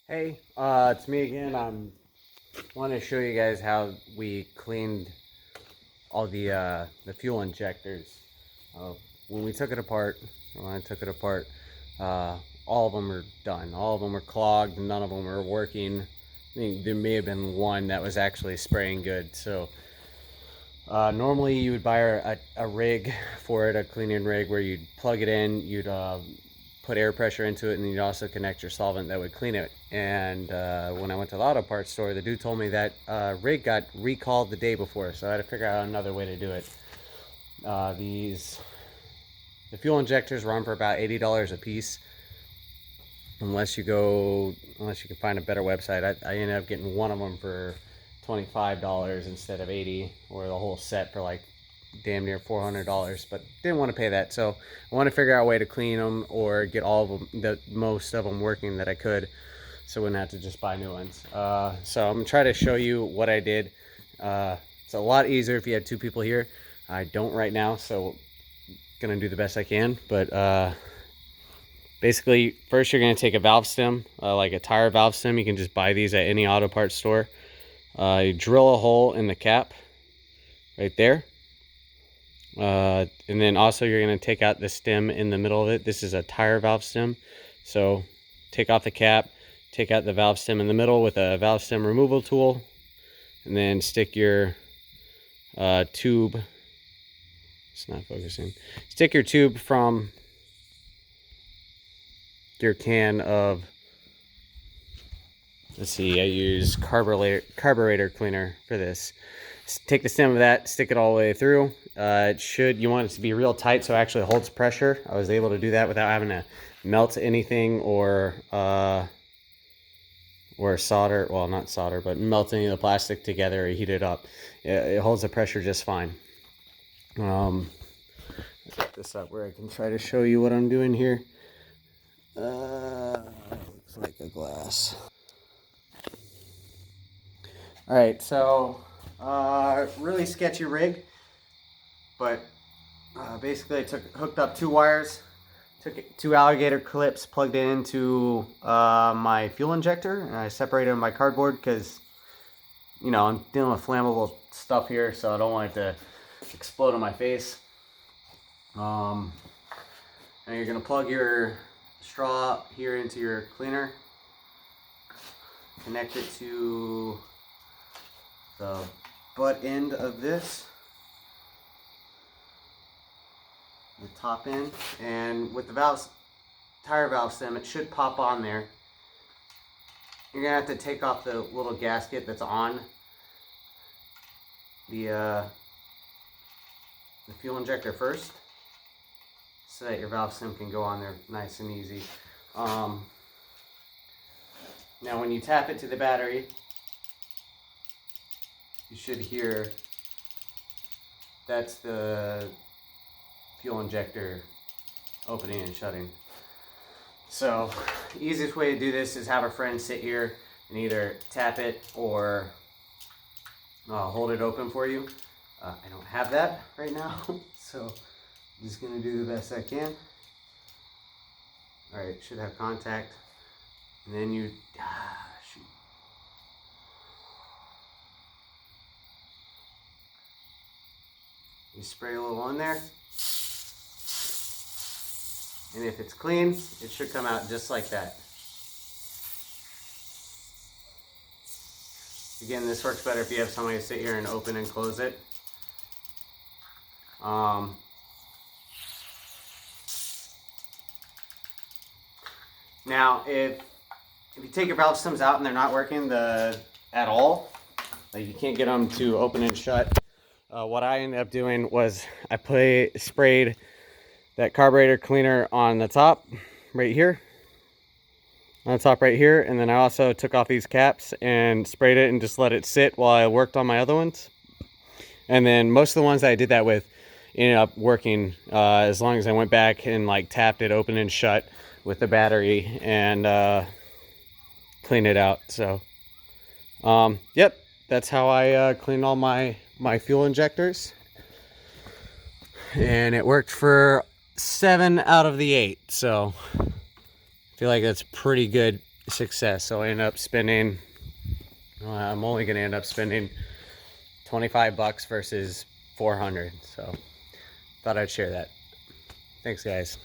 Hey, it's me again. Want to show you guys how we cleaned all the fuel injectors. Uh, when we took it apart, or when I took it apart, uh, all of them are done. All of them are clogged. None of them are working. I think there may have been one that was actually spraying good. So normally you would buy a rig for it, a cleaning rig, where you'd plug it in, you'd put air pressure into it, and you'd also connect your solvent that would clean it. And when I went to the auto parts store, the dude told me that rig got recalled the day before, so I had to figure out another way to do it. The fuel injectors run for about $80 a piece, unless you can find a better website. I ended up getting one of them for $25 instead of 80, or the whole set for like damn near $400, but didn't want to pay that. So I want to figure out a way to clean them or get all of them, most of them working that I could, so I wouldn't have to just buy new ones. So I'm gonna try to show you what I did. It's a lot easier if you had two people here. I don't right now, so gonna do the best I can. But basically, first you're gonna take a valve stem, like a tire valve stem. You can just buy these at any auto parts store. You drill a hole in the cap right there. And then also you're going to take out the stem in the middle of it. This is a tire valve stem. So take off the cap, take out the valve stem in the middle with a valve stem removal tool, and then stick your tube. It's not focusing. Stick your tube from your can of, let's see, I use carburetor cleaner for this. Take the stem of that, stick it all the way through. You want it to be real tight so it actually holds pressure. I was able to do that without having to melt anything or solder, well, not solder, but melt any of the plastic together or heat it up. It holds the pressure just fine. Set this up where I can try to show you what I'm doing here. Looks like a glass. All right, so really sketchy rig, but basically I hooked up two wires, took two alligator clips, plugged it into my fuel injector, and I separated them by cardboard because, you know, I'm dealing with flammable stuff here, so I don't want it to explode on my face. And you're gonna plug your straw here into your cleaner, connect it to the butt end of this, the top end, and with the tire valve stem, it should pop on there. You're gonna have to take off the little gasket that's on the fuel injector first, so that your valve stem can go on there nice and easy. Now when you tap it to the battery, you should hear that's the fuel injector opening and shutting. So the easiest way to do this is have a friend sit here and either tap it or hold it open for you. I don't have that right now, so I'm just gonna do the best I can. All right, should have contact, and then you shoot. You spray a little in there, and if it's clean, it should come out just like that. Again, this works better if you have somebody to sit here and open and close it. Now, if you take your valve stems out and they're not working at all, like you can't get them to open and shut, what I ended up doing was I sprayed that carburetor cleaner on the top right here, and then I also took off these caps and sprayed it and just let it sit while I worked on my other ones. And then most of the ones that I did that with ended up working, as long as I went back and like tapped it open and shut with the battery and cleaned it out. So yep, that's how I cleaned all my fuel injectors, and it worked for 7 out of the 8. So I feel like that's pretty good success. So I end up spending, I'm only going to end up spending 25 bucks versus 400. So thought I'd share that. Thanks, guys.